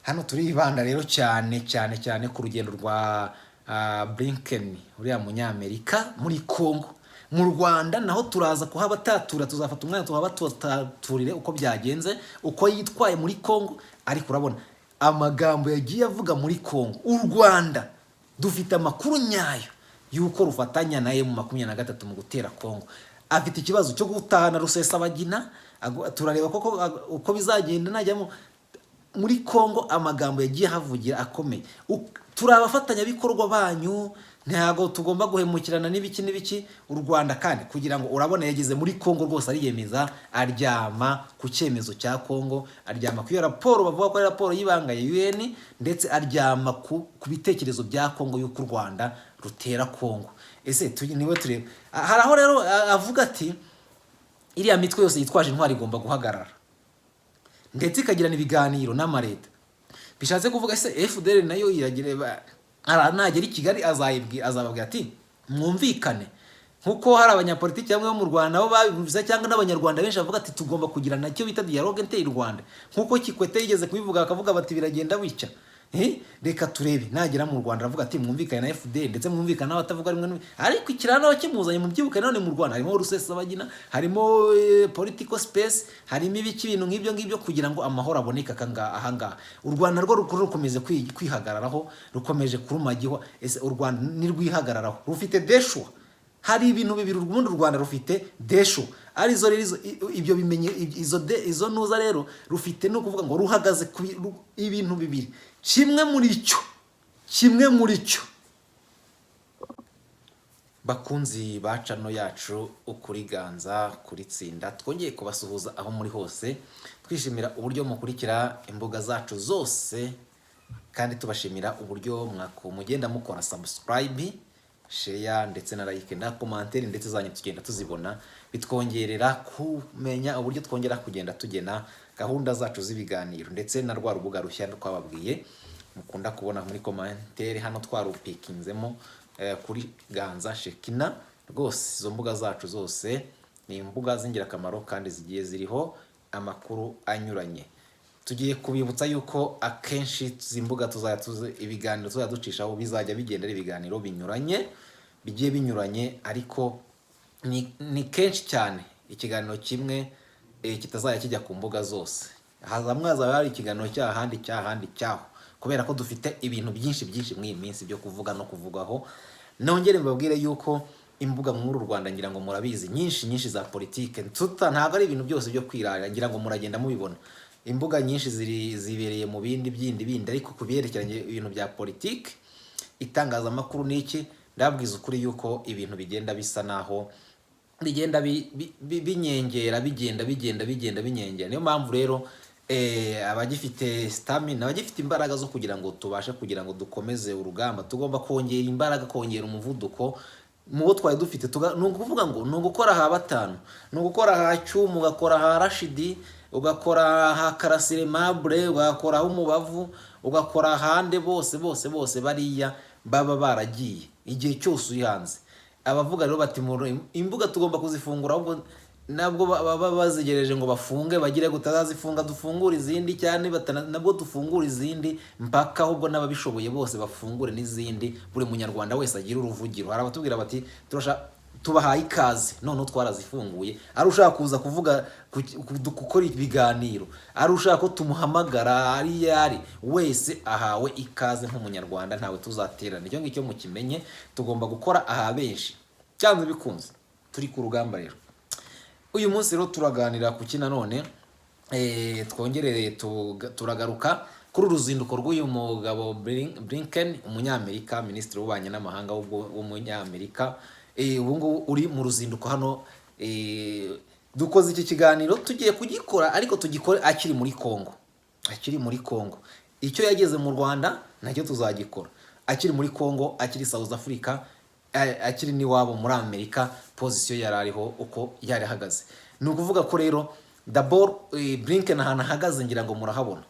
hano turibanda rero cyane ku rugendo rwa Blinken uriya munyamerika muri Congo. Mu Rwanda naho turaza kuhabatatura, tuzafata umwanya tuhabataturire uko byagenze, uko yitwaye muri Congo. Ariko urabona amagambo yagiye avuga muri Congo, u Rwanda dufite amakuru nyayo yuko rufatanya naye mu 23 mu gutera Congo. Afite ikibazo cyo gutahana Rusesabagina, turareba koko uko bizagenda najyamo muri Congo. Amagambo yagiye havugira akomeye, turabafatanya bikorwa banyu, ntago tugomba guhemukirana n'ibiki u Rwanda. Kandi kugira ngo urabona yageze muri Congo rwose ariyemeza, aryama ku cyemezo cya Congo, aryama ku raporo bavuga ko ari raporo y'ibanga ya UN, ndetse aryama ku bitekerezo bya Congo y'uko u Rwanda rutera Congo. Ese niwe tureba hari aho rero avuga ati iriya mitwe yose yitwaje intwari igomba guhagarara, ndetse ikagirana ibiganiro n'amareta. Bishatse kuvuga ese FDL nayo iragireba nagera i Kigali azababwira ati mwumvikane, nkuko hari abanyapolitiki bamwe bo mu Rwanda bo babivuze, cyangwa n'abanyarwanda benshi bavuga ati tugomba kugira nacyo bita dialogue nteye u Rwanda, nkuko Kikwete yigeze kubivuga akavuga bati biragenda wica. Reka turebe nagera mu Rwanda avuga ati mwumvikane na FDL, ndetse mwumvikane n'abatavuga rimwe. Ariko ikirano bakimuzanye mu byibuke none mu Rwanda harimo Rusesabagina, harimo political space, harimo ibiki bintu ngibyo kugira ngo amahoro aboneka ahangaha. U Rwanda rwo rukomeze kwihagararaho, rukomeje kurumagihwa. Ese u Rwanda ni rwihagararaho, rufite deshwa. Hari ibintu bibiri u Rwanda rufite deshwa, arizo ibyo bimenye izo nuza rero rufite no kuvuga ngo ruhagaze ibintu bibiri. Kimwe muri cyo bakunzi bacano yacu ukuriganza kuritsinda, twongeye kubasuhuza aho muri hose, twishimira uburyo mukurikira imbuga zacu zose, kandi tubashimira uburyo mugenda mukora subscribe, share ndetse na like na commentaire, ndetse zanyu tugenda tuzibona, bitwongerera kumenya uburyo twongera kugenda tugena gahunda zacu z'ibiganiro, ndetse na rwa rubuga rushya twababwiye mukunda kubona muri commentaire hano twarupikinzemo kuri ganza shekina. Rwose izo mbuga zacu zose ni imbuga z'ingirakamaro kandi zigiye ziriho amakuru anyuranye. Tugiye kubibutsa yuko akenshi izi mbuga tuzatuze ibiganiro tuzaducishaho bizajya bigenda ibiganiro bigiye binyuranye, ariko ni kenshi cyane ikiganiro kimwe kitazajya kijya ku mbuga zose. Hazamwaza hari ikiganiro cyahandi cyaho, kubera ko dufite ibintu byinshi muri iyi minsi byo kuvuga no kuvugwaho. Nongere mbabwire yuko imbuga muri Rwanda ngira ngo murabizi nyinshi za politike, ntago ari ibintu byose byo kwirara, ngira ngo muragenda mubibona. Imbuga nyinshi zibereye mu bindi, ariko kubyerekeranye ibintu bya politike, itangazamakuru niki, ndabwiza ukuri yuko ibintu bigenda bisa naho bigenda binyengera, binyengera. Niyo mpamvu rero abagifite stamina, abagifite imbaraga zo kugira ngo tubashe kugira ngo dukomeze urugamba, tugomba kongera imbaraga, kongera umuvuduko mubo twari dufite. Nukuvuga ngo nugukora ha batanu, nugukora ha cyumu, ugakora ha Rashidi, ugakora ha Karasire Mable, ugakora ha Umubavu, ugakora hande bose bariya baba baragiye igihe cyose uri hanze. Abavuga rero bati imbuga tugomba kuzifungura, ahubwo nabwo baba bazigereje ngo bafunge, bagire gutazazifunga dufungura izindi cyane, nabwo dufungura izindi mpaka ahubwo n'ababishoboye bose bafungure n'izindi, buri munyarwanda wese agira uruvugiro. Hari abatubwira bati tubahaye ikaze, none twarazifunguye. Ari ushaka kuza kuvuga gukora ibiganiro, ari ushaka ko tumuhamagara, ari wese ahawe ikaze nk'umunyarwanda, ntawe tuzaterana. Icyo ngicyo mukimenye, tugomba gukora aha benshi cyangwa bikunze. Turi ku rugamba rero. Uyu munsi rero turaganira ku kina none, twongerere turagaruka kuri uruzinduko rw'uyu mugabo Blinken, umunyamerika, minisitiri w'ububanyi n'amahanga w'umunyamerika. Ubu ngubu uri mu ruzinduko hano. Dukoze iki kiganiro tugiye kugikora, ariko tugikore akiri muri Congo. Icyo yageze mu Rwanda nacyo tuzagikora akiri muri Congo, akiri South Africa, akiri niwabo muri Amerika, position yarariho uko yari hagaze. Ni ukuvuga ko rero d'abord Blinken ahantu ahagaze ngira ngo murahabona.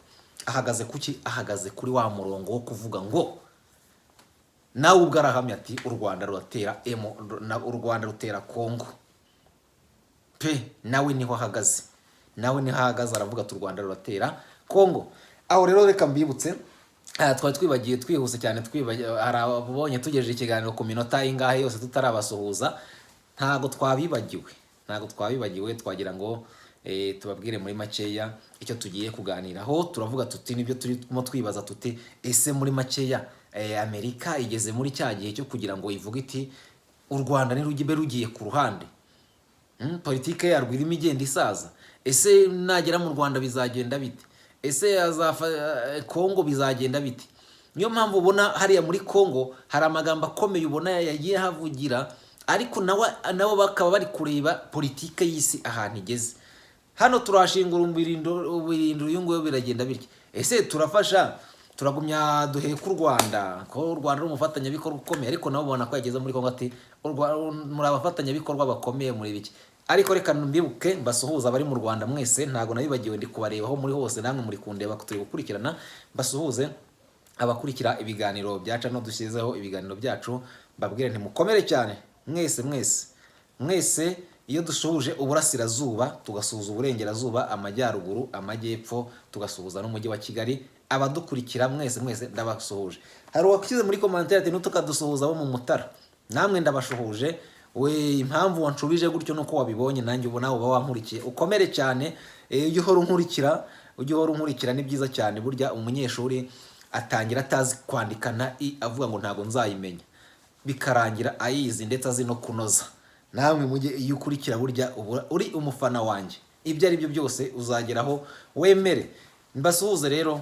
Ahagaze kuki? Ahagaze kuri wa murongo wo kuvuga ngo nawe ubwo arahamya ati u Rwanda rutera Kongo pe, nawe niho ahagaze, aravuga ati u Rwanda ruratera Kongo. Aho rero reka mbibutse, twari twibagiye twihuse cyane, hari ababonye tugejeje ikiganiro ku minota ingahe yose tutarabasuhuza, ntago twabibagiwe, twagira ngo tubabwire muri makeya icyo tugiye kuganiraho. Turavuga tuti nibyo turimo twibaza tuti, ese muri makeya Amerika igeze muri cya gihe cyo kugira ngo ivuge iti u Rwanda rugiye ku ruhande, politike yarwo irimo igenda isaza, ese nagera mu Rwanda bizagenda bite, ese Kongo bizagenda bite? Niyo mpamvu ubona hariya muri Kongo hari amagambo akomeye ubona yagiye havugira, ariko nabo bakaba bari kureba politike y'isi ahantu igeze. Hano turashingura ubirindiro uyu nguyu biragenda bityo, ese turafasha, turagumya duheka u Rwanda ko u Rwanda ari umufatanyabikorwa ukomeye, ariko nabo babona ko yageze muri Kongo ati muri abafatanyabikorwa bakomeye muri biki. Ariko reka mbibuke mbasuhuza abari mu Rwanda mwese, ntago nabibagiwe, ndi kubarebaho muri hose, namwe muri kundeba turi gukurikirana. Mbasuhuze abakurikira ibiganiro byaca no dushyizeho ibiganiro byacu, babwire nti mukomere cyane mwese. Iyo dusuhuje uburasirazuba tugasuhuza uburengerazuba, amajyaruguru, amajyepfo, tugasuhuza n'umujyi wa Kigali, abadukurikira mwese ndabasuhuje. Hari uwakize muri commentaire ati nutukadusuhuza abo mu Mutara, namwe ndabashuhuje. We impamvu wanshubije gutyo nuko wabibonye, nanjye ubona uba wankurikiye, ukomere cyane. Ujye uhora unkurikira, ni byiza cyane. Burya umunyeshuri atangira atazi kwandikana avuga ngo ntago nzayimenya, bikarangira ayizi ndetse azi no kunoza. Namwe mujye iyo ukurikira, burya uri umufana wanjye, ibyo ari byo byose uzageraho wemere. Mbasuhuze rero,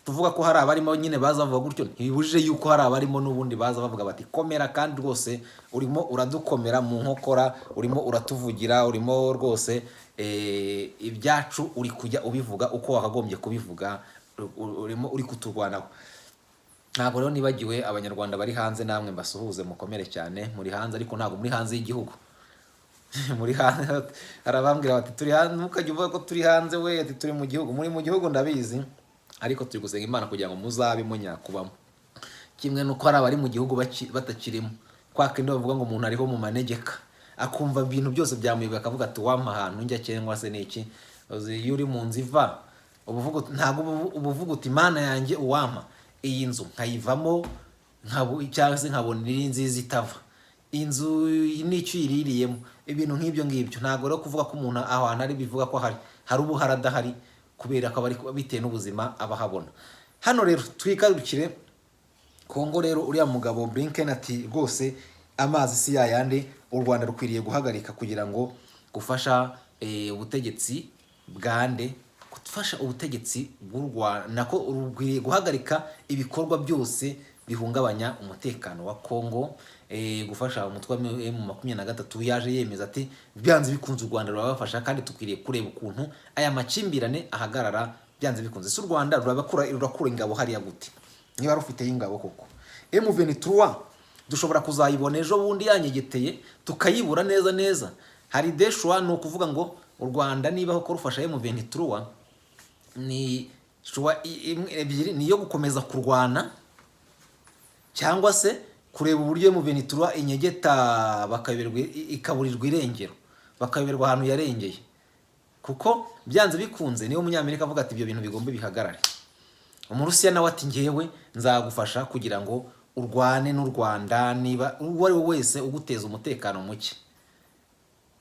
tuvuga ko hari abarimo nyine baza bavuga gutyo, ntibibujije yuko hari abarimo n'ubundi baza bavuga bati komera, kandi rwose urimo uradukomera mu nkokora, urimo uratuvugira, urimo rwose ibyacu uri kujya ubivuga uko wakagombye kubivuga, urimo uri kuturwanaho. Ntabwo rero nibagiwe abanyarwanda bari hanze, namwe mbasuhuze mukomere cyane. Muri hanze ariko ntabwo muri hanze y'igihugu. Muri hanze arabambwira bati turi hanze, mukajya uvuga ko turi hanze, we ati turi mu gihugu. Muri mu gihugu ndabizi, ariko turi gusenga Imana kugira ngo muzabe munyakubamo. Kimwe nuko hari abari mu gihugu batakirimo, kwa kindi bavuga ngo umuntu ariho mu manegeka, akumva ibintu byose byamuyobye, akavuga ati wampa ahantu njya cyangwa se niki. Iyo uri mu nzu iva ntabwo ubuvuga uti Imana yanjye uwampa iyi nzu nkayivamo, cyangwa se nkabona iri nziza itava, inzu n'icyo iririyemo, ibintu nk'ibyo ngibyo. Ntabwo rero kuvuga ko umuntu ahantu ari bivuga ko hari ubuhara adahari, kubera ko bitewe n'ubuzima abahabona. Hano rero twikarukire Kongo. Rero uriya mugabo Blinken ati rwose amazi si yayandi, u Rwanda rukwiriye guhagarika kugira ngo gufasha ubutegetsi bwande, gufasha ubutegetsi bw'u Rwanda, nako rukwiriye guhagarika ibikorwa byose bihungabanya umutekano wa Kongo, gufasha umutwe wa M23. Yaje yemeza ati byanze bikunze u Rwanda rurabafasha, kandi tukwiriye kureba ukuntu aya makimbirane ahagarara byanze bikunze. Si u Rwanda rurakura ingabo hariya gute niba rufite ingabo koko? M23 dushobora kuzayibona ejo bundi yanyegeteye tukayibura neza. Hari deshwa no kuvuga ngo u Rwanda niba ko rufasha M23 ni ebyiri, niyo gukomeza kurwana cyangwa se kureba uburyo M23 inyegeta ikaburirwa irengero, bakayoberwa ahantu yarengeye. Kuko byanze bikunze niyo umunyamerika avuga ati ibyo bintu bigomba bihagarare. Umurusiya nawe ati ngewe nzagufasha kugira ngo urwane n'u Rwanda niba uwo ari we wese uguteza umutekano muke.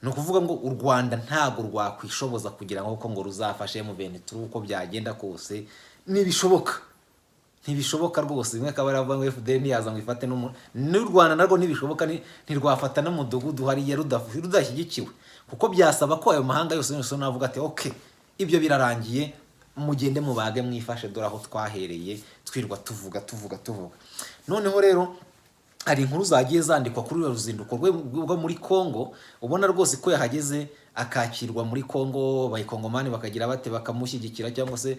No kuvuga ngo u Rwanda ntago rwakwishoboza kugira ngo ruzafashe M23 uko byagenda kose, ntibishoboka rwose. Bimwe akaba aravuga ngo FDL ntiyaza ngo ifate n'u Rwanda narwo ntibishoboka, ntirwafata n'umudugudu hariya rudashyigikiwe, kuko byasaba ko ayo mahanga yose navuga ati okay, ibyo birarangiye, mugende mubage mwifashe, dore aho twahereye twirwa tuvuga. Noneho rero hari inkuru zagiye zandikwa kuri ruzinduko rwo muri Kongo, ubona rwose ko yahageze akakirwa muri Kongo, bayikongomani bakagira bate, bakamushyigikira cyangwa se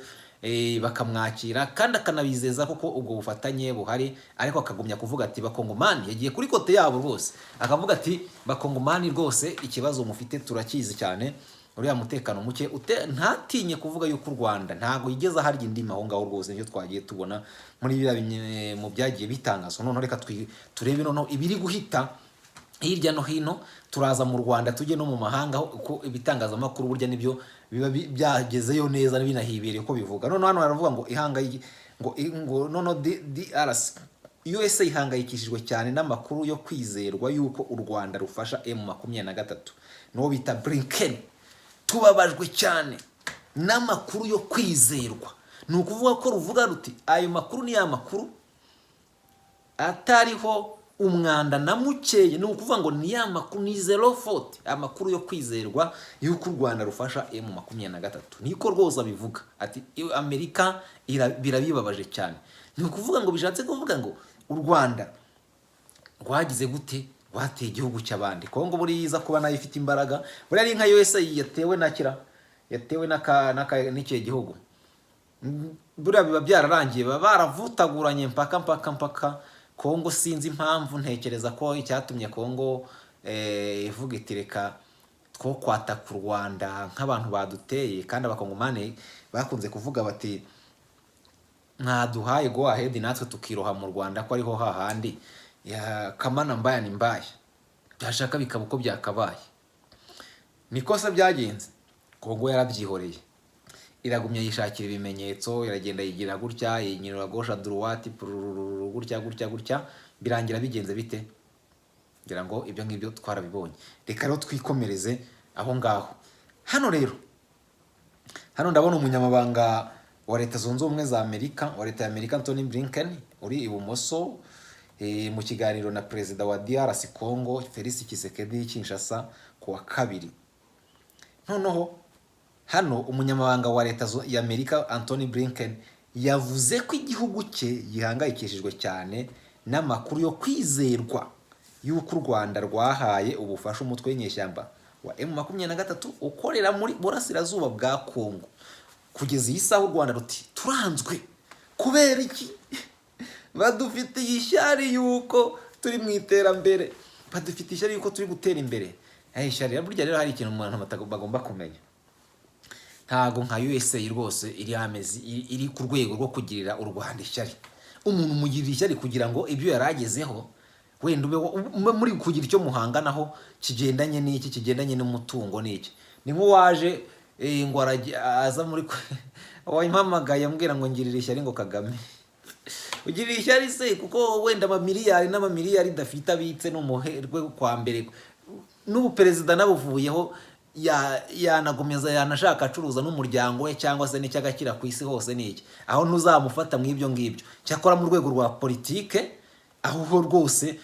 bakamwakira, kandi akanabizeza koko ubwo bufatanye buhari. Ariko akagumya kuvuga ati bakongomani, yagiye kuri kote yabo rwose akavuga ati bakongomani rwose ikibazo mufite turakizi cyane, uriya mutekano muke ntatinye kuvuga yuko u Rwanda ntago yigeze harya indimi aho ngaho rwose niyo twagiye tubona muri biriya mu byagiye bitangazwa. None reka turebe noneho ibiri guhita hirya no hino. Turaza mu Rwanda tujye no mu mahanga uko ibitangazamakuru burya nibyo biba byagezeyo neza binahibereye uko bivuga. None hano baravuga ngo nono DRC USA ihangayikishijwe cyane n'amakuru yo kwizerwa yuko u Rwanda rufasha M23 n'uwo bita Blinken. Tubabajwe cyane n'amakuru yo kwizerwa. Ni ukuvuga ko ruvuga ruti ayo makuru ni ya makuru atariho umwanda na mukeye. Ni ukuvuga ngo ni ya makuru ni zero fault, amakuru yo kwizerwa yuko u Rwanda rufasha M23. Niko rwose bivuga ati Amerika birabibabaje cyane. Ni ukuvuga ngo bishatse kuvuga ngo u Rwanda rwagize gute rwateye igihugu cy'abandi. Kongo buriza kuba nayo ifite imbaraga, buri ari nka USA yatewe n'icyo gihugu. Buriya biba byararangiye, baba baravutaguranye mpaka Kongo. Sinzi impamvu, ntekereza ko icyatumye Kongo ivuga iti reka two kwataka u Rwanda nk'abantu baduteye, kandi abakongomane bakunze kuvuga bati mwaduhaye go ahead natwe tukiroha mu Rwanda ko ariho hahandi ya kamana mbaya ni mbaya, byashaka bikaba uko byakabaye. Nikosa byagenze. Kongo yarabyihoreye, iragumya yishakira ibimenyetso, iragenda yigira gutya, yinyirira gauche droite gutya, birangira bigenze bite? Ngira ngo ibyo ngibyo twarabibonye. Reka rero twikomereze aho ngaho. Hano ndabona umunyamabanga wa Leta Zunze Ubumwe za Amerika, wa Leta ya Amerika Anthony Blinken uri ibumoso mu kiganiro na perezida wa DRC Congo Felix Tshisekedi Kinshasa kuwa kabiri. Noneho hano umunyamabanga wa Leta ya Amerika Anthony Blinken yavuze ko igihugu cye gihangayikishijwe cyane n'amakuru yo kwizerwa yuko u Rwanda rwahaye ubufasha umutwe w'inyeshyamba wa M23 ukorera muri burasirazuba bwa Kongo. Kugeza iyi saha u Rwanda ruti turanzwe kubera iki? Badufitiye ishyari yuko turi mu iterambere, badufitiye ishyari yuko turi gutera imbere. Ishyari burya rero hari ikintu umuntu bagomba kumenya. Ntago nka USA rwose iri ku rwego rwo kugirira u Rwanda ishyari. Umuntu mugirira ishyari kugira ngo ibyo yaragezeho wenda ube muri kugira icyo muhanganaho kigendanye n'iki, kigendanye n'umutungo n'iki. Ni nko waje ngo aza muri wayimpamagaye ambwira ngo ngirira ishyari ngo Kagame. Ugirira ishyari se kuko wenda amamiliyari n'amamiliyari dafite abitse no muherwe kwa mbere n'ubu perezida nabuvuyeho yanagomeza yanashaka acuruza n'umuryango we cyangwa se n'icyagakira ku isi hose n'iki. Aho ntuzamufata mu ibyo ngibyo. Cyakora mu rwego rwa politike aho rwose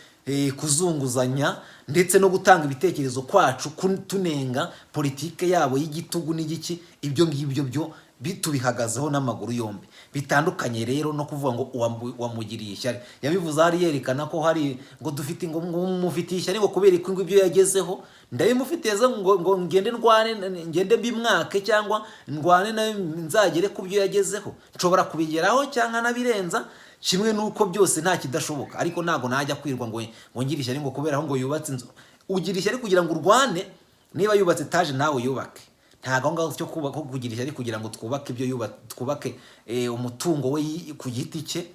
kuzunguzanya ndetse no gutanga ibitekerezo kwacu tunenga politike yabo y'igitugu n'igiki, ibyo ngibyo byo bitubihagazeho n'amaguru yombi. Bitandukanye rero no kuvuga ngo wamugiriye ishyari. Yabivuze ari yerekana ko hari ngo dufite ngo mufitiye ishyari ngo kubera ko ibyo yagezeho ndabimufitiye ngo ngende bimwake cyangwa ndwane nayo nzagere ku byo yagezeho. Nshobora kubigeraho cyangwa nabirenza kimwe nuko byose nta kidashoboka, ariko nago najya kwirwa ngo ngire ishyari ngo kubera aho ngo yubatse inzu. Ugira ishyari kugira ngo urwane, niba yubatse etaje nawe yubake. Ntago ngaho cyo kubaka kugira ishyari kugira ngo twubake ibyo twubake umutungo we ku giti cye.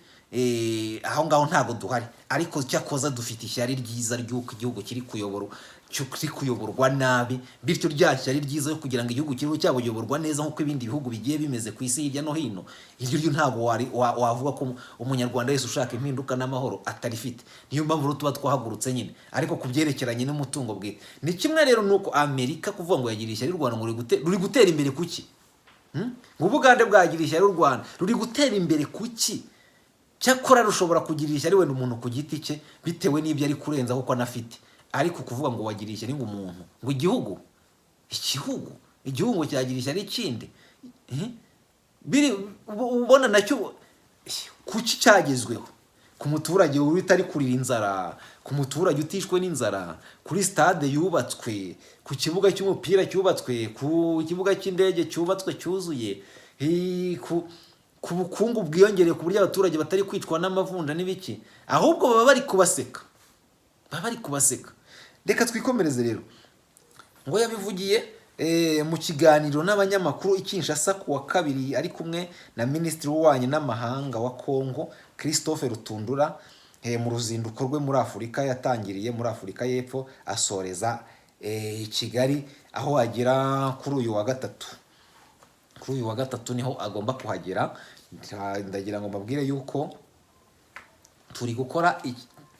Aho ngaho ntago duhari, ariko cyakoza dufite ishyari ryiza ry'uko igihugu kiri kuyoborwa nabi, bityo ryashyari ryiza yo kugira ngo igihugu kiriho cyabuyoborwa neza nk'uko ibindi bihugu bigiye bimeze ku isi hirya no hino. Iryo ntago wavuga ko umunyarwanda wese ushaka impinduka n'amahoro atarifite. Niyo mpamvu rero tuba twahagurutse nyine, ariko kubyerekeranye n'umutungo bwe ni kimwe. Rero nuko Amerika kuvuga ngo yagira ishyari u Rwanda ngo ruri gutera imbere kuki? Ubugande bwagira ishyari u Rwanda ruri gutera imbere kuki? Cyakora rushobora kugira ishyari wenda umuntu ku giti cye bitewe n'ibyo ari kurenza kuko anafite, ariko kuvuga ngo wagira ishyari ngo umuntu ngo igihugu cyagira ishyari ikindi biri ubona nacyo kuki cyagezweho ku muturage utari kurira inzara, ku muturage utishwe n'inzara, kuri stade yubatswe, ku kibuga cy'umupira cyubatswe, ku kibuga cy'indege cyubatswe cyuzuye, ku bukungu bwiyongereye ku buryo abaturage batari kwicwa n'amavunja n'ibiki, ahubwo baba bari kubaseka. Reka twikomereze rero. Ngo yabivugiye mu kiganiro n'abanyamakuru i Kinshasa ku wa kabiri ari kumwe na Minisitiri w'Ububanyi n'Amahanga wa Kongo Christophe Rutundura mu ruzinduko rwe muri Afurika, yatangiriye muri Afurika y'Epfo asoreza Kigali, aho agera kuri uyu wa gatatu. Kuri uyu wa gatatu niho agomba kuhagera. Ndagira ngo mbabwire yuko turi gukora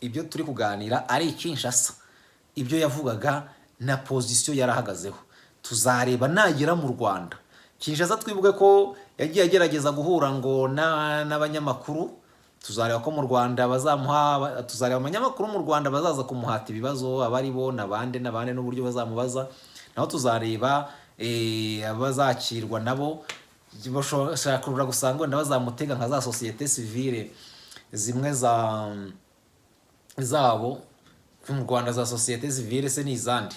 ibyo turi kuganira ari Kinshasa, ibyo yavugaga na position yarahagazeho. Tuzareba nagera mu Rwanda. Kinshasa twibuke ko yagiye agerageza guhura ngo n'abanyamakuru. Tuzareba ko mu Rwanda bazamuha, tuzareba abanyamakuru mu Rwanda bazaza kumuhata ibibazo, abari bo nabande n'uburyo bazamubaza. Naho tuzareba abazakirwa nabo bashaka gusanga wenda bazamutega nka za societe civile zimwe zabo mu Rwanda. Za societe civile se n'izandi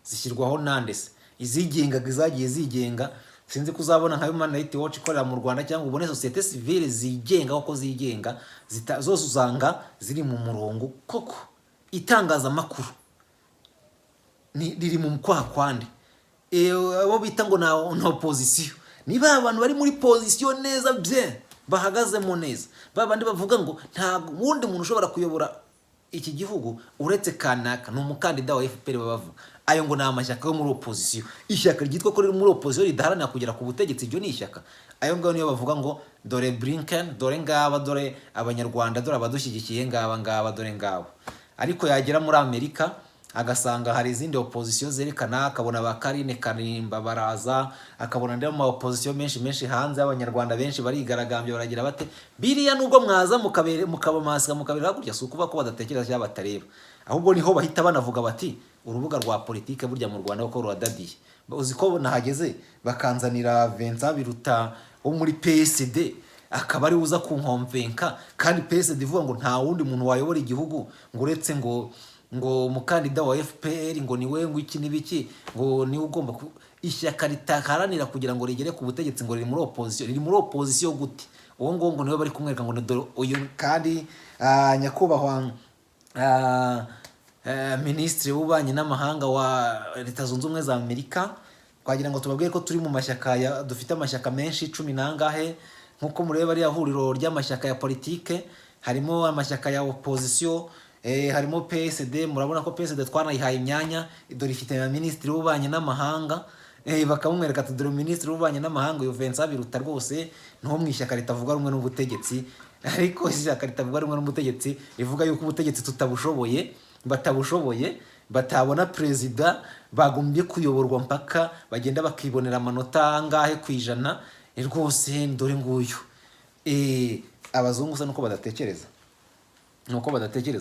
zishyirwaho nande se izigengaga, izagiye zigenga. Sinzi kuzabona nka Human Rights Watch ikorera mu Rwanda cyangwa ubone societe civile zigenga uko zigenga, zose usanga ziri mu murongo koko. Itangazamakuru riri mu kwakwande, abo bita ngo na opposition, niba abantu bari muri position neza bien bahagazemo neza, babandi bavuga ngo nta wundi muntu ushobora kuyobora iki gihugu uretse kanaka, ni umukandida wa FPR bavuga. Ayo ngo ni amashyaka yo muri opposition. Ishyaka ryitwa ko riri muri opposition ridaharanira kugera ku butegetsi, iryo ni ishyaka. Ayo ngabo niyo bavuga ngo dore Blinken, dore ngaba, dore abanyarwanda, dore abadushyigikiye ngaba, dore ngaba. Ariko yagera muri Amerika agasanga hari izindi opposition zerekana, akabona ba Karine Kanimba baraza, akabona ndemo opposition menshi hanze, abanyarwanda benshi barigaragambye baragira bate. Biriya nubwo mwaza mukabamaska mukabira gutya, si ukuvuga ko badatekereza cyangwa batareba, ahubwo niho bahita banavuga bati urubuga rwa politike burya mu Rwanda uko ruradadiye. Uzi ko nahageze bakanzanira Vincent Biruta wo muri PSD, akaba ari uza kunkomvenka, kandi PSD ivuga ngo nta wundi muntu wayobora igihugu ngo uretse ngo umukandida wa FPR, ngo niwe ngo iki nibiki, ngo niwe ugomba ishyaka ritaharanira kugira ngo rigere ku butegetsi, ngo riri muri opposition. Riri muri opposition gute? Uwo ngo niwe bari kumwereka ngo uyu kandi nyakubahwa Minisitiri w'Ububanyi n'Amahanga wa Leta Zunze Ubumwe za Amerika. Twagira ngo tubabwire ko turi mu mashyaka dufite amashyaka menshi 10 nangahe, nkuko mureba ari ahuriro ry'amashyaka ya politike. Harimo amashyaka ya opposition, harimo PSD. Murabona ko PSD twanayihaye imyanya, dore ifite na Minisitiri w'Ububanyi n'Amahanga, bakamwereka ati dore Minisitiri w'Ububanyi n'Amahanga uyu Vincent Biruta rwose nko mu ishyaka ritavuga rumwe n'ubutegetsi. Ariko ishyaka ritavuga rumwe n'ubutegetsi rivuga yuko ubutegetsi batabushoboye, batabona perezida, bagombye kuyoborwa mpaka bagenda bakibonera amanota angahe ku ijana. Rwose dore nguyu. Abazungu se nuko badatekereza,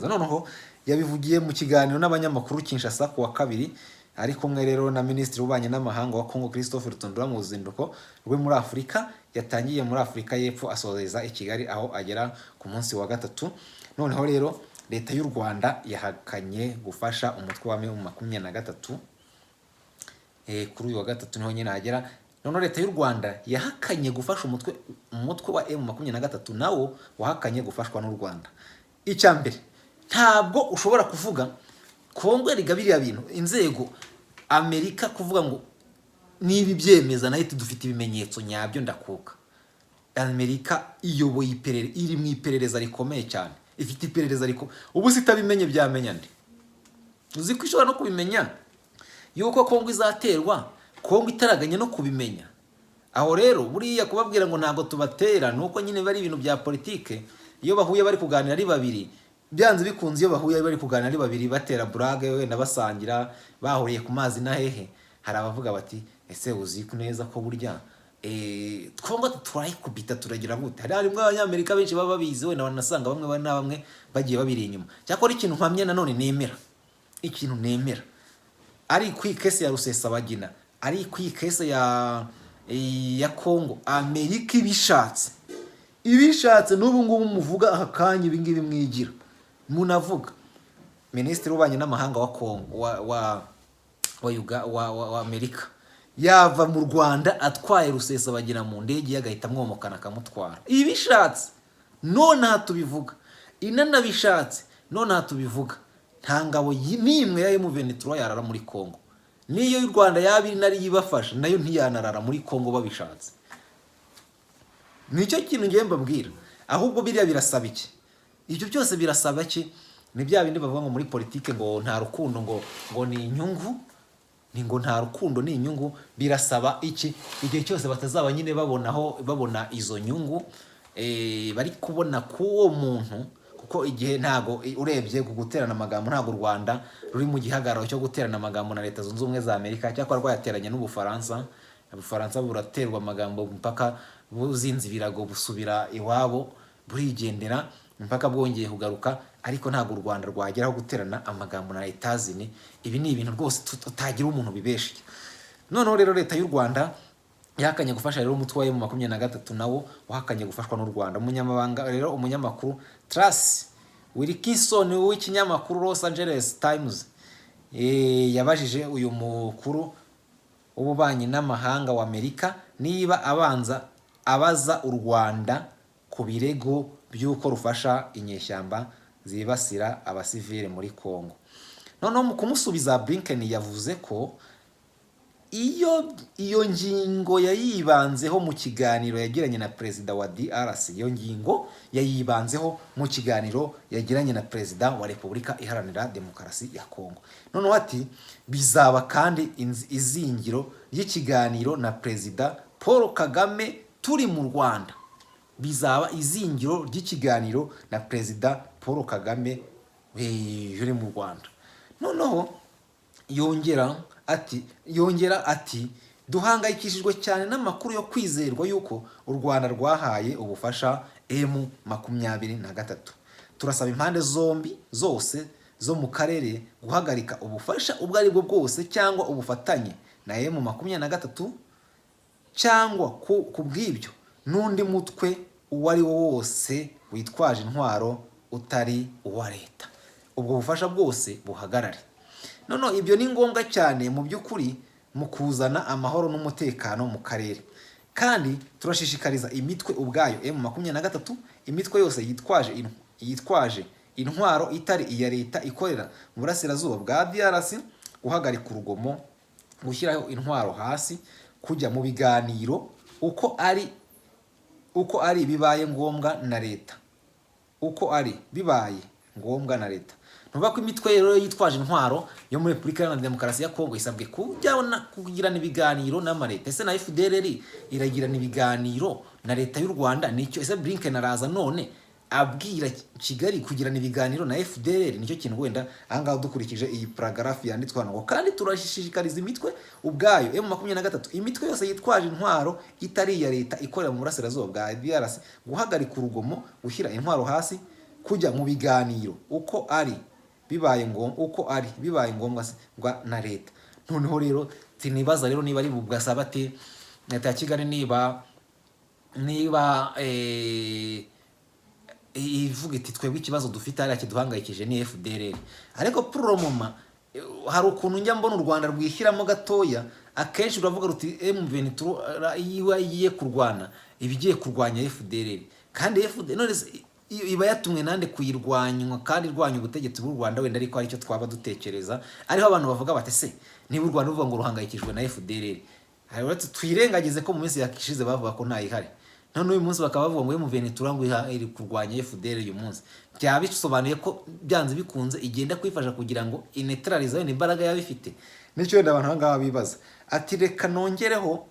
noneho yabivugiye mu kiganiro n'abanyamakuru Kinshasa ku wa kabiri, ari kumwe rero na Minisitiri w'Ububanyi n'Amahanga wa Kongo Christophe Rutundura mu ruzinduko rwe muri Afurika. Yatangiye muri Afurika y'Epfo asoreza i Kigali, aho agera ku munsi wa gatatu. Noneho rero Leta y'u Rwanda yahakanye gufasha umutwe wa M23. Kuri uyu wa gatatu niho nyine agera. Noneho Leta y'u Rwanda yahakanye gufasha umutwe wa M23 nawo wahakanye gufashwa n'u Rwanda. Icyambere, ntabwo ushobora kuvuga Kongo rigabiriya bintu inzego Amerika kuvuga ngo nibi byemeza nayo dufite ibimenyetso nyabyo ndakuka. Amerika iyoboye iperereza, iri mu iperereza rikomeye cyane, ifite iperereza riko ubu sitabimenye byamenya ndi. Uzi ko ishobora no kubimenya yuko Kongo izaterwa, Kongo itaraganye no kubimenya. Aho rero buriya kubabwira ngo ntabwo tubatera nuko nyine bari ibintu bya politike. Iyo bahuye bari kuganira ari babiri, byanze bikunze iyo bahuye bari kuganira ari babiri batera brage wenda basangira bahuriye ku mazi na hehe, hari abavuga bati ese uzi neza ko burya twumva turayikubita turagira gute. Hari abanyamerika benshi baba babizi, wenda wanasanga bamwe bagiye babiri inyuma. Cyakora ikintu mpamye nanone nemera ari kwikese ya Rusesabagina, ari kwikese ya Kongo, Amerika ibishatse n'ubu ngubu muvuga akanya ibingibi mwigira munavuga. Minisitiri w'Ububanyi n'Amahanga wa Kongo wa Amerika yava mu Rwanda atwaye Rusesabagina mu ndege yagahita mwomokana akamutwara. Ibishatse none hatubivuga, inanabishatse none hatubivuga. Nta ngabo n'imwe ya M23 yarara muri Kongo, niyo y'u Rwanda yaba iri nari yibafasha nayo ntiyanarara muri Kongo babishatse. Nicyo kintu ngiye mbabwira. Ahubwo biriya birasaba iki? Ibyo byose birasaba iki? Ni bya bindi bavuga ngo muri politike ngo nta rukundo ngo ni inyungu, ni ngo nta rukundo ni inyungu. Birasaba iki? Igihe cyose batazaba nyine babona izo nyungu bari kubona k'uwo muntu, kuko igihe ntago urebye guterana amagambo ntago u Rwanda ruri mu gihagararo cyo guterana amagambo na Leta Zunze Ubumwe za Amerika, cyakora rwayateranye n'Ubufaransa. Ubufaransa buraterwa amagambo mpaka buzinzi birago busubira iwabo burigendera mpaka bwongeye kugaruka, ariko ntago u Rwanda rwageraho guterana amagambo na Leta zini. Ibi ni ibintu rwose tutagira umuntu bibeshye. Noneho rero Leta y'u Rwanda yahakanye gufasha rero umutwe wa M23 nawo wahakanye gufashwa n'u Rwanda. Umunyamabanga rero umunyamakuru Tracy Wilkinson w'ikinyamakuru Los Angeles Times yabajije uyu mukuru w'ububanyi n'amahanga wa Amerika niba abaza u Rwanda ku birego by'uko rufasha inyeshyamba zibasira abasivile muri Kongo. Noneho mu kumusubiza Blinken yavuze ko iyo ngingo yayibanzeho mu kiganiro yagiranye na perezida wa DRC, iyo ngingo yayibanzeho mu kiganiro yagiranye na perezida wa Repubulika Iharanira Demokarasi ya Kongo. Noneho ati bizaba kandi izingiro ry'ikiganiro na perezida Paul Kagame turi mu Rwanda. Bizaba izingiro ry'ikiganiro na perezida Paul Kagame uri mu Rwanda. Noneho yongera ati duhangayikishijwe cyane n'amakuru yo kwizerwa yuko u Rwanda rwahaye ubufasha M23. Turasaba impande zose zo mu karere guhagarika ubufasha ubwo ari bwo bwose cyangwa ubufatanye na M23 cyangwa ku bw'ibyo n'undi mutwe uwo ari wo wose witwaje intwaro utari uwa Leta. Ubwo bufasha bwose buhagarare. Noneho ibyo ni ngombwa cyane mu by'ukuri mu kuzana amahoro n'umutekano mu karere. Kandi turashishikariza imitwe ubwayo M23, imitwe yose yitwaje intwaro itari iya Leta ikorera mu burasirazuba bwa DRC guhagarika urugomo, gushyiraho intwaro hasi, kujya mu biganiro uko ari bibaye ngombwa na Leta. Nuvuga ko imitwe rero yitwaje intwaro yo muri Repubulika Iharanira Demokarasi ya Kongo isabwe kugirana ibiganiro n'amareta. Ese na FDLR iragirana ibiganiro na Leta y'u Rwanda? Nicyo ese Blinken araza none abwira Kigali kugirana ibiganiro na FDLR? Nicyo kintu wenda ahangaho dukurikije iyi paragraph yanditswe hano ngo kandi turashishikariza imitwe ubwayo M23, imitwe yose yitwaje intwaro itari iya Leta ikorera mu burasirazuba bwa DRC guhagarika urugomo, gushyira intwaro hasi, kujya mu biganiro uko ari bibaye ngombwa na Leta. Noneho rero tinibaza rero niba ari bugasaba ati Leta ya Kigali niba ivuga iti twebwe ikibazo dufite ari kiduhangayikije ni FDLR, ariko promoma hari ukuntu njya mbona u Rwanda rwishyiramo gatoya. Akenshi uravuga ruti M23 igiye kurwana ibigiye kurwanya FDLR, kandi FDLR iba yatumwe nande kuyirwanywa kandi irwanya ubutegetsi bw'u Rwanda. Wenda ariko ari cyo twaba dutekereza, ariho abantu bavuga bati se niba u Rwanda ruvuga ngo ruhangayikishwe na FDLR, hari uretse twirengagize ko mu minsi yakishize bavuga ko nta ihari, none uyu munsi bakaba bavuga ngo M23 ngo iri kurwanya FDLR uyu munsi. Byaba bisobanuye ko byanze bikunze igenda kwifasha kugira ngo inetralize imbaraga yabifite. Nicyo wenda abantu hanga bibaza ati reka nongereho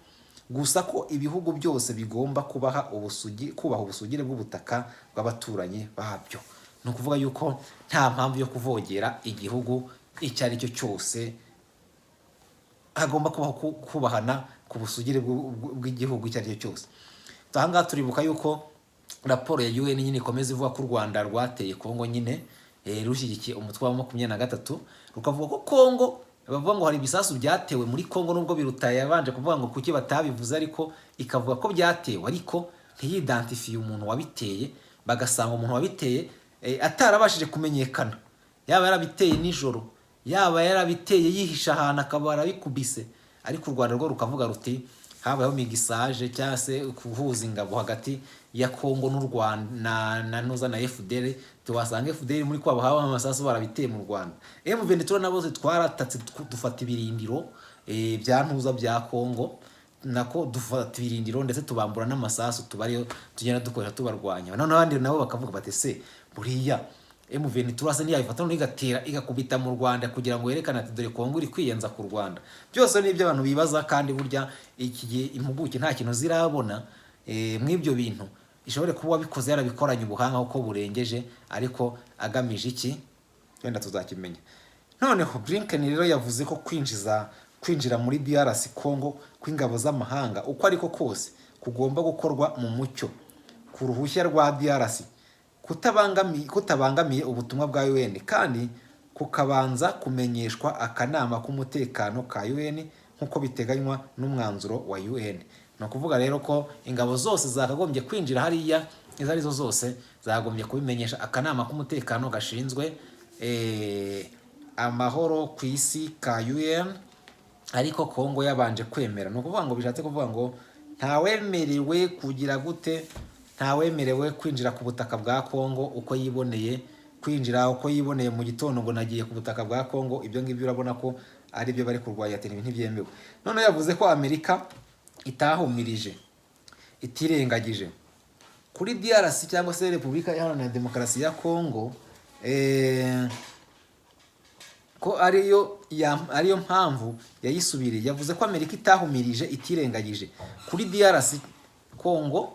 gusa ko ibihugu byose bigomba kubaha ubusugire bw'ubutaka bw'abaturanyi babyo. Ni ukuvuga yuko nta mpamvu yo kuvogera igihugu icyo ari cyo cyose, hagomba kubaho kubahana ku busugire bw'igihugu icyo ari cyo cyose. Aha turibuka yuko raporo ya UN nyine ikomeza ivuga ko u Rwanda rwateye Kongo nyine rushyigikiye umutwe wa 23, rukavuga ko Kongo bavuga ngo hari ibisasu byatewe muri Kongo, nubwo birutaye yabanje kuvuga ngo kuki batabivuze, ariko ikavuga ko byatewe, ariko ntiyidentifie umuntu wabiteye, bagasanga umuntu wabiteye atarabashije kumenyekana, yaba yarabiteye nijoro, yaba yarabiteye yihisha ahantu akaba yarabikubise. Ariko u Rwanda rwo rukavuga ruti habayeho migisage cyangwa se kuhuza ingabo hagati ya Kongo n'u Rwanda na FDL, tuhasanga FDL muri kwabo haba amasasu barabiteye mu Rwanda. M23 nabo twaratatse dufata ibirindiro bya ntuza bya Kongo, nako dufata ibirindiro ndetse tubambura n'amasasu tubariyo tugenda dukorera tubarwanya. None abandi nabo bakavuga bati se buriya M23 ase ntiyabifata none igatera igakubita mu Rwanda kugira ngo yerekane ati dore Kongo iri kwiyenza ku Rwanda. Byose ni ibyo abantu bibaza, kandi burya iki gihe impuguke nta kintu zirabona mw'ibyo bintu. Ishobore kuba bikoze yarabikoranye ubuhanga uko burengeje, ariko agamije iki wenda tuzakimenya. Noneho Blinken rero yavuze ko kwinjira muri DRC Congo kw'ingabo z'amahanga uko ariko kose kugomba gukorwa mu mucyo ku ruhushya rwa DRC, kutabangamiye ubutumwa bwa UN, kandi kukabanza kumenyeshwa akanama k'umutekano ka UN nk'uko biteganywa n'umwanzuro wa UN. No kuvuga rero ko ingabo zose zakagombye kwinjira hariya, izo arizo zose zagombye kubimenyesha akanama k'umutekano gashinzwe amahoro ku isi ka UN, ariko Kongo yabanje kwemera. No kuvuga ngo bishatse kuvuga ngo ntawemerewe kugira gute, ntawemerewe kwinjira ku butaka bwa Kongo uko yiboneye, kwinjira uko yiboneye mu gitondo ngo nagiye ku butaka bwa Kongo. Ibyo ngibyo urabona ko ari byo bari kurwanya, ati ibintu ntibyemewe. None yavuze ko Amerika itahumirije itirengagije kuri DRC cyangwa se Repubulika Iharanira Demokarasi ya Kongo, ko ariyo mpamvu yayisubiriye. Yavuze ko Amerika itahumirije itirengagije kuri DRC Kongo,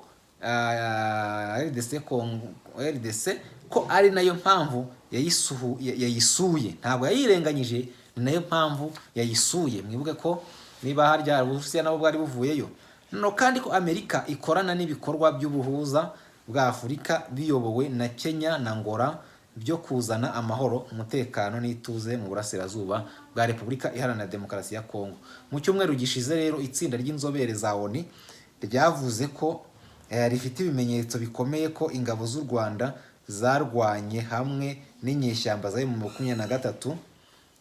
RDC ko ari nayo mpamvu yayisuye, ntabwo yayirenganyije, ni nayo mpamvu yayisuye. Mwibuke ko niba harya Uburusiya nabo bwari buvuyeyo. No kandi ko Amerika ikorana n'ibikorwa by'ubuhuza bwa Afurika biyobowe na Kenya na Angola byo kuzana amahoro, umutekano n'ituze mu burasirazuba bwa Repubulika Iharanira Demokarasi ya Kongo. Mu cyumweru gishize rero itsinda ry'inzobere za ONU ryavuze ko rifite ibimenyetso bikomeye ko ingabo z'u Rwanda zarwanye hamwe n'inyeshyamba za M23,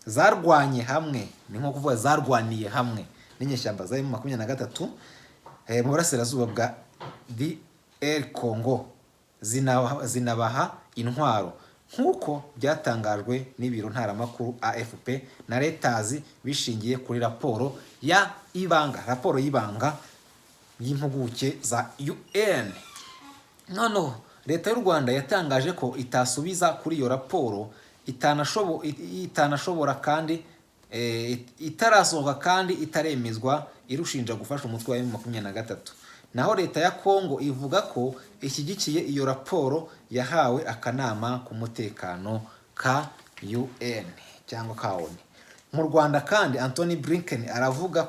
zarwanye hamwe, ni nko kuvuga zarwaniye hamwe n'inyeshyamba za M23 mu burasirazuba bwa DR Congo, zinabaha intwaro nk'uko byatangajwe n'ibiro ntaramakuru AFP na Leta bishingiye kuri raporo y'ibanga y'impuguke za UN. Noneho Leta y'u Rwanda yatangaje ko itasubiza kuri iyo raporo, itanashobora kandi itarasohoka kandi itaremezwa irushinja gufasha umutwe wa M23. Naho Leta ya Kongo ivuga ko ishyigikiye iyo raporo yahawe akanama k'umutekano ka UN cyangwa ka ONU. Mu Rwanda kandi Anthony Blinken aravuga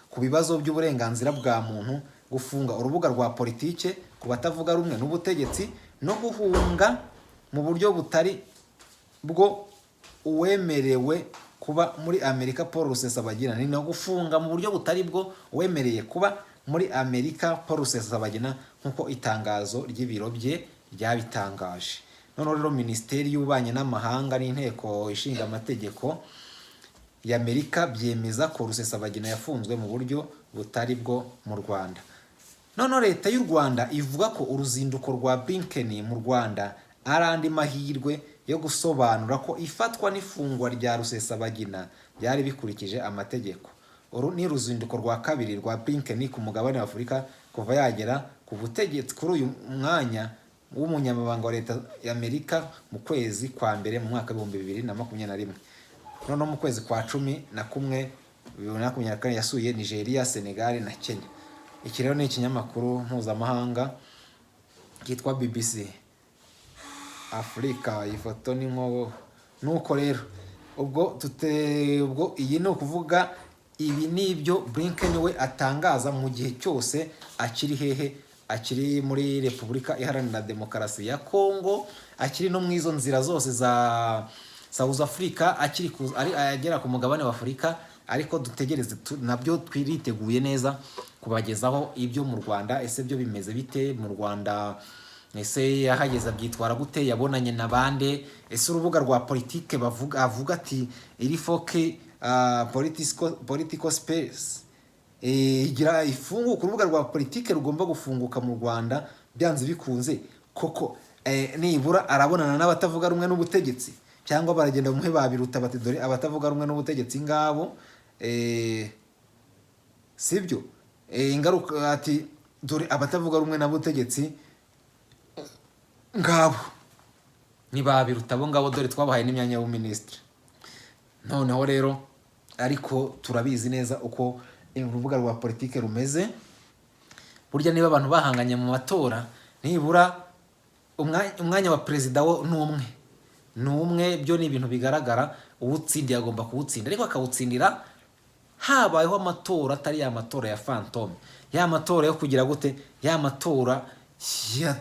ku bibazo by'uburenganzira bwa muntu, gufunga urubuga rwa politike ku batavuga rumwe n'ubutegetsi, no guhunga mu buryo butari bwo uwemerewe kuba muri Amerika Paul Rusesabagina, ni no gufunga mu buryo butari bwo uwemereye kuba muri Amerika Paul Rusesabagina nk'uko itangazo ry'ibiro bye ryabitangaje. None rero Minisiteri y'Ububanyi n'Amahanga n'Inteko Ishinga Amategeko y'Amerika byemeza ko Rusesabagina yafunzwe mu buryo butari bwo mu Rwanda. None Leta y'u Rwanda ivuga ko uruzinduko rwa Blinken mu Rwanda ari andi mahirwe yo gusobanura ko ifatwa n'ifungwa rya Rusesabagina byari bikurikije amategeko. Uru ni uruzinduko rwa kabiri rwa Blinken ku mugabane wa Afurika kuva yagera ku butegetsi kuri uyu mwanya w'umunyamabanga wa Leta y'Amerika mu kwezi kwa mbere mu mwaka 2021. None mu kwezi kwa 11 2024 yasuye Nigeria, Senegal na Kenya. Iki rero ni ikinyamakuru mpuzamahanga kitwa BBC Afrika. Ifoto ni nko nuko rero ubwo iyi ni ukuvuga ibi nibyo Blinken we atangaza mu gihe cyose akiri hehe, akiri muri Repubulika Iharanira Demokarasi ya Kongo, akiri no mu izo nzira zose za South Africa, akiri ari agera ku mugabane wa Afurika. Ariko dutegereze nabyo twiriteguye neza kubagezaho ibyo mu Rwanda. Ese byo bimeze bite mu Rwanda? Ese yahageze byitwara gute? Yabonanye na bande? Ese urubuga rwa politike avuga ati iri foke political space igira ifunguka urubuga rwa politike rugomba gufunguka mu Rwanda byanze bikunze koko nibura arabonana n'abatavuga rumwe n'ubutegetsi cyangwa baragenda muhe babiruta bati dore abatavuga rumwe n'ubutegetsi ngabo sibyo ingaruka ati dore abatavuga rumwe n'ubutegetsi ngabo nibabiruta bo ngabo dore twabahaye n'imyanya y'ubuministre. Noneho rero ariko turabizi neza uko urubuga rwa politike rumeze. Burya niba abantu bahanganye mu matora nibura umwanya wa perezida wo n'umwe byo ni ibintu bigaragara, uwutsindiye agomba kuwutsinda, ariko akawutsindira habayeho amatora atari ya matora ya fantome, ya matora yo kugira gute, ya matora ya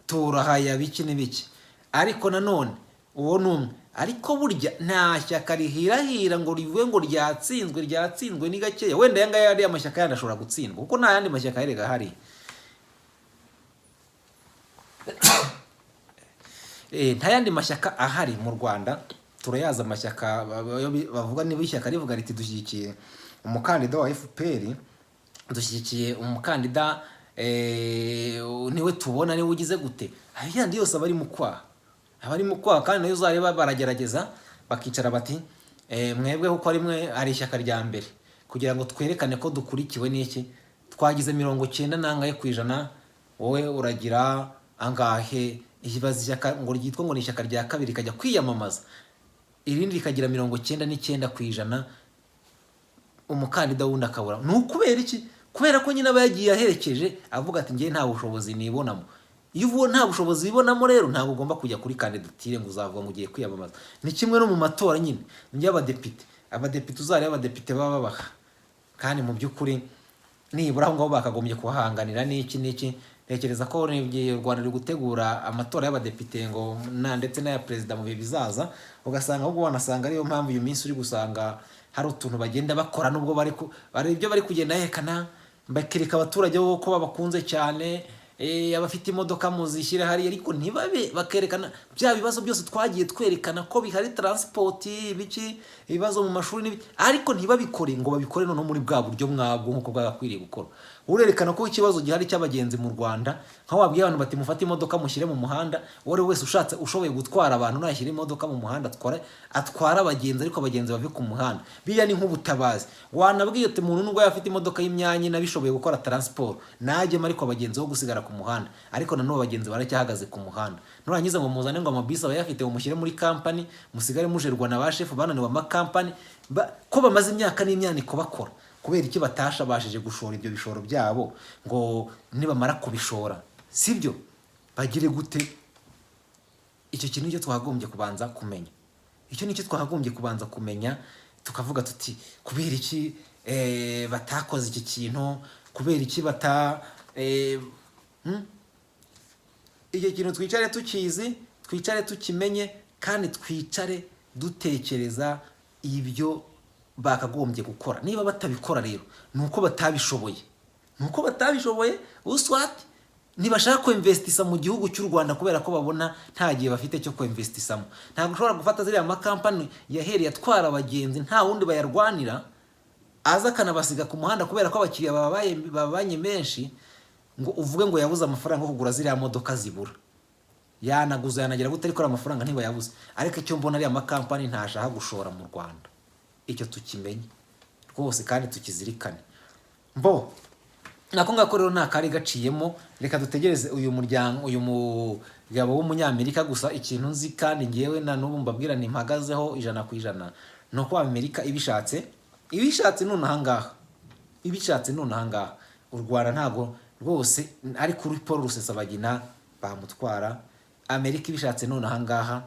tora haya biki n'ibiki. Ariko nanone uwo n'umwe, ariko burya nta shyaka rihirahira ngo rivuye ngo ryatsinzwe ni gakeya. Wenda yanga yari amashyaka yandi ashobora gutsindwa kuko nta yandi mashyaka yerega hari nta yandi mashyaka ahari mu Rwanda. Turayaza amashyaka bavuga niba ishyaka rivuga riti dushyigikiye umukandida wa FPR, dushyigikiye umukandida niwe tubona niwe ugize gute, ayandi yose abari mu kwaha kandi nayo uzareba baragerageza bakicara bati mwebwe uko ari mwe ari ishyaka rya mbere kugira ngo twerekane ko dukurikiwe n'iki, twagize 90 nangaye kwijana, wowe uragira angahe. Ikibazo ishyaka ngo ryitwa ngo ni ishyaka rya kabiri kajya kwiyamamaza, irindi rikagira 99 kwijana, umukandida wundi akabura. Nukubera iki? Kubera ko nyine aba yagiye aherekeje avuga ati ngiye nta bushobozi nibonamo. Iyo uvuye nta bushobozi bibonamo rero ntabwo ugomba kujya kuri kandidatire ngo uzavuga ngo ugiye kwiyamamaza. Ni kimwe no mu matora nyine y'abadepite. Abadepite uzari abadepite baba babaha, kandi mu by'ukuri nibura aho ngaho bakagombye kuhahanganira n'iki. Tekereza ko n'igihe u Rwanda ruri gutegura amatora y'abadepite ngo ndetse n'aya perezida mu bihe bizaza, ugasanga ahubwo wanasanga ariyo mpamvu uyu minsi uri gusanga hari utuntu bagenda bakora, nubwo bari ibyo bari kugenda yekana bakereka abaturage ko babakunze cyane, abafite imodoka muzishyire hari, ariko ntibabe bakerekana bya bibazo byose twagiye twerekana ko bihari, transport biki, ibibazo mu mashuri n'ibiki, ariko ntibabikore ngo babikore no muri bwa buryo mwabwo nkuko bwagakwiriye gukora. Urerekana ko ikibazo gihari cy'abagenzi mu Rwanda, nka wabwiye abantu bati mufate imodoka mushyire mu muhanda, wari wese ushoboye gutwara abantu nashyire imodoka mu muhanda atwara abagenzi, ariko abagenzi bave ku muhanda. Biriya ni nk'ubutabazi. Wanabwiye ati umuntu nubwo yafite imodoka y'imyanya nabishoboye gukora transport najyemo, ariko abagenzi bo gusigara ku muhanda, ariko nanone abagenzi baracyahagaze ku muhanda. Nurangiza ngo muzane ngo amabisi abayafite mushyire muri company, musigare mujerwa na ba chef bananiwe ama company ko bamaze imyaka n'imyaniko bakora. Kubera iki batashabashije gushora ibyo bishoro byabo ngo nibamara kubishora sibyo bagire gute? Icyo kintu cyo twagombye kubanza kumenya, tukavuga tuti kubera iki batakoze iki kintu, kubera iki iki kintu twicare tukizi, twicare tukimenye, kandi twicare dutekereza ibyo bakagombye gukora. Niba batabikora rero nuko batabishoboye, uswati ntibashaka ko investisa mu gihugu cy'u Rwanda kubera ko babona nta gihe bafite cyo ko investisamo. Ntabwo ushobora gufata ziriya makampani yahereye atwara abagenzi nta wundi bayarwanira, aza kanabasiga ku muhanda kubera ko abakiriya babanye menshi, ngo uvuge ngo yabuze amafaranga yo kugura ziriya modoka zibura. Yanaguza yanagira gute, ariko amafaranga ntiba yabuze. Ariko icyo mbona ari amakampani ntashaka gushora mu Rwanda. Icyo tukimenye rwose kandi tukizirikane. Nako ngako rero nta kari gaciyemo, reka dutegereze uyu mugabo w'umunyamerika. Gusa ikintu nzi kandi ngewe na n'ubu mbabwira mpagazeho 100% nuko Amerika ibishatse none ahangaha, u Rwanda ntago rwose ari kuri Paul Rusesabagina bamutwara. Amerika ibishatse none ahangaha,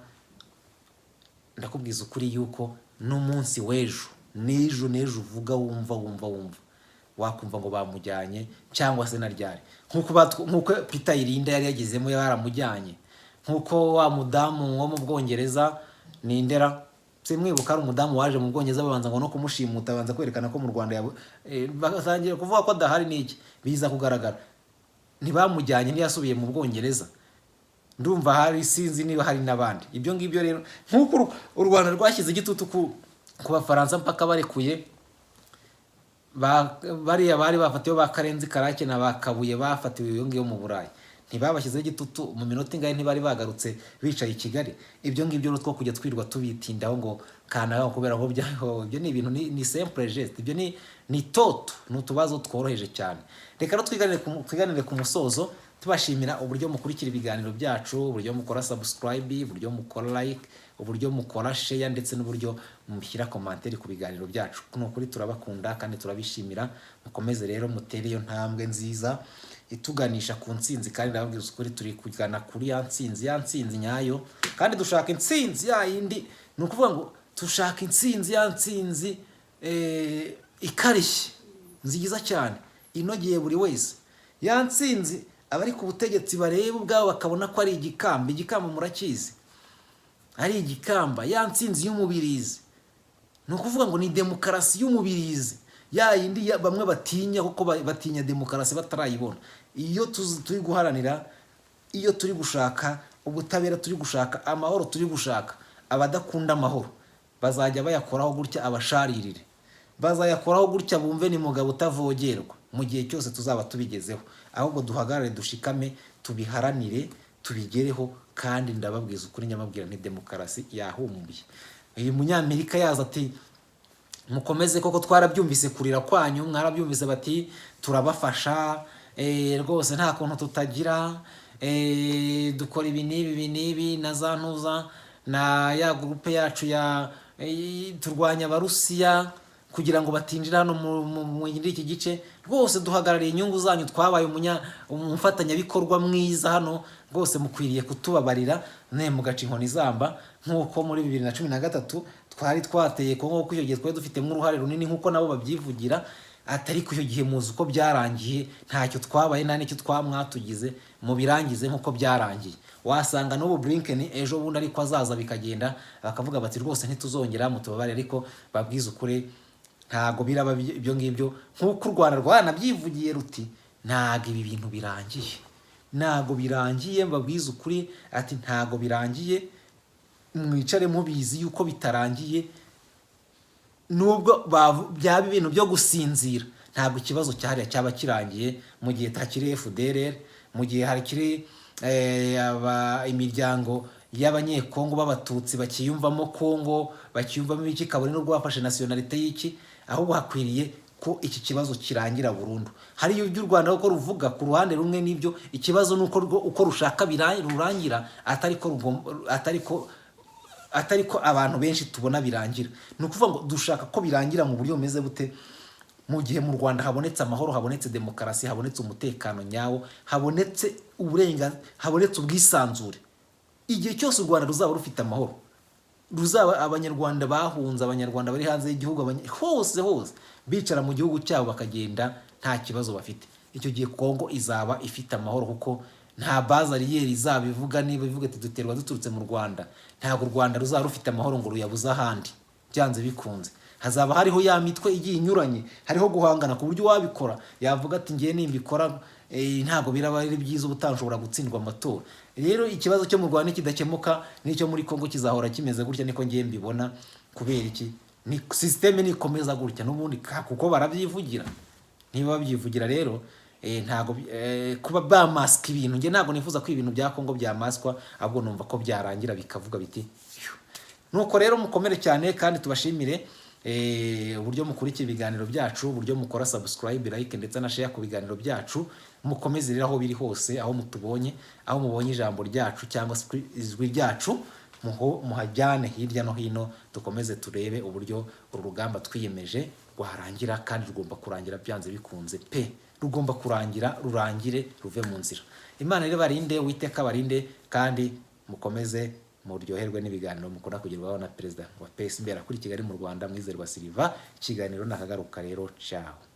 ndakubwiza ukuri yuko n'umunsi w'ejo n'ejo uvuga wumva wakumva ngo bamujyanye cyangwa se naryari, nkuko Peter Irinda yari yagezemo yaramujyanye, nkuko wa mudamu wo mu Bwongereza nindera simwibuka, ari umudamu waje mu Bwongereza babanza ngo no kumushimuta, banza kwerekana ko mu Rwanda batangiye kuvuga ko adahari n'iki, biza kugaragara ntibamujyanye, ntiyasubiye mu Bwongereza. Ndumva hari, sinzi niba hari nabandi. Ibyo ngibyo rero nkuko u Rwanda rwashyize igitutu ku Bafaransa mpaka barekuye bariya bari bafatiwe ba Karenzi Karake na bakabuye bafatiwe iyo ngiyo mu Burayi ntibabashyizeho igitutu mu minota ingahe ntibari bagarutse bicaye i Kigali. Ibyo ngibyo rero two kujya twirwa tubitindaho ngo kana kubera aho ibyo ni ibintu ni simple geste, ibyo ni toto, ni utubazo tworoheje cyane. Reka no twiganire ku musozo tubashimira uburyo mukurikira ibiganiro byacu, uburyo mukora subscribe, uburyo mukora like, uburyo mukora share ndetse n'uburyo mushyira commentaire ku biganiro byacu. Kuno kuri turabakunda kandi turabishimira. Mukomeze rero mutere iyo ntambwe nziza ituganisha ku ntsinzi, kandi ndababwira ukuri turi kugana kuri ya ntsinzi nyayo, kandi dushaka intsinzi ya yindi, ni ukuvuga ngo dushaka intsinzi ya ntsinzi ikarishye nziza cyane inogeye buri wese. Ya ntsinzi abari ku butegetsi bareba ubwabo bakabona ko ari igikamba murakizi, ari igikamba. Ya ntsinzi y'umubirizi, ni ukuvuga ngo ni demokarasi y'umubirizi, ya yindi bamwe batinya kuko batinya demokarasi batarayibona. Iyo turi guharanira, iyo turi gushaka ubutabera, turi gushaka amahoro, turi gushaka, abadakunda amahoro bazajya bayakoraho gutya, abasharirire bazayakoraho gutya, bumve ni mugabo utavogerwa. Mu gihe cyose tuzaba tubigezeho, ahubwo duhagarare dushikame, tubiharanire, tubigereho. Kandi ndababwiza ukuri nyamabwira ni demokarasi yahumuye. Uyu munyamerika yaza ati mukomeze koko twarabyumvise kurira kwanyu, mwarabyumvise bati turabafasha rwose nta kuntu tutagira, dukora ibi n'ibi na za ntuza na ya groupe yacu ya turwanya abarusiya kugira ngo batinjira hano mu iki gice. Rwose duhagarariye inyungu zanyu, twabaye umufatanyabikorwa mwiza hano, rwose mukwiriye kutubabarira mugaca inkoni zamba, nk'uko muri 2013 twari twateye Kongo, kuko icyo gihe twari dufitemo uruhare runini nk'uko nabo babyivugira. Atari ku icyo gihe muzi uko byarangiye, ntacyo twabaye nta n'icyo mwatugize, mubirangize nk'uko byarangiye. Wasanga n'ubu Blinken ejo bundi ariko azaza bikagenda bakavuga bati rwose ntituzongera, mutubabare. Ariko babwiza ukuri ntago biraba ibyo ngibyo, nk'uko u Rwanda rwanabyivugiye ruti ntago ibi bintu birangiye, ntago birangiye. Mbabwiza ukuri ati ntago birangiye, mwicare mubizi yuko bitarangiye. Nubwo byaba ibintu byo gusinzira, ntabwo ikibazo cyahariya cyaba kirangiye. Mu gihe takiri FDLR, mu gihe hakiri imiryango y'abanyekongo b'abatutsi bakiyumvamo Kongo, bakiyumvamo iki, kabone n'ubwo bafashe nationalite y'iki, ahubwo hakwiriye ko iki kibazo kirangira burundu. Hari ibyo u Rwanda uko ruvuga ku ruhande rumwe, n'ibyo ikibazo nuko uko rushaka rurangira, atariko abantu benshi tubona birangira. Ni ukuvuga ngo dushaka ko birangira mu buryo bumeze bute? Mu gihe mu Rwanda habonetse amahoro, habonetse demokarasi, habonetse umutekano nyawo, habonetse uburenganzira, habonetse ubwisanzure. Igihe cyose u Rwanda ruzaba rufite amahoro, ruzaba abanyarwanda bahunze, abanyarwanda bari hanze y'igihugu, hose bicara mu gihugu cyabo bakagenda nta kibazo bafite. Icyo gihe Kongo izaba ifite amahoro, kuko nta bazariyeri izaba ivuga, niba ivuga ati duterwa duturutse mu Rwanda. Ntabwo u Rwanda ruzaba rufite amahoro ngo ruyabuze ahandi, byanze bikunze. Hazaba hariho ya mitwe igiye inyuranye, hariho guhangana ku buryo wabikora yavuga ati ngiye nimbikora ntabwo biraba ari byiza, ubutanshobora gutsindwa amatora. Rero ikibazo cyo mu Rwanda kidakemuka, n'icyo muri Kongo kizahora kimeze gutya, niko ngiye mbibona. Kubera iki? Ni systeme nikomeza gutya n'ubundi, kuko barabyivugira. Niba babyivugira rero ntago kuba bamaska ibintu, nge ntago nifuza ko ibintu bya Kongo byamaskwa, ahubwo numva ko byarangira bikavuga biti. Nuko rero mukomere cyane, kandi tubashimire uburyo mukurikira ibiganiro byacu, uburyo mukora subscribe, like ndetse na share ku biganiro byacu. Mukomeze rero aho biri hose, aho mutubonye, aho mubonye ijambo ryacu cyangwa ijwi ryacu, muhajyane hirya no hino. Dukomeze turebe uburyo uru rugamba twiyemeje rwarangira, kandi rugomba kurangira byanze bikunze pe, rugomba kurangira, rurangire, ruve mu nzira. Imana rero barinde, Uwiteka barinde, kandi mukomeze muryoherwe n'ibiganiro mukunda kugerwaho na Perezida wa PS imbere kuri Kigali mu Rwanda, Mwizerwa Silva. Ikiganiro nakagaruka rero, ciao.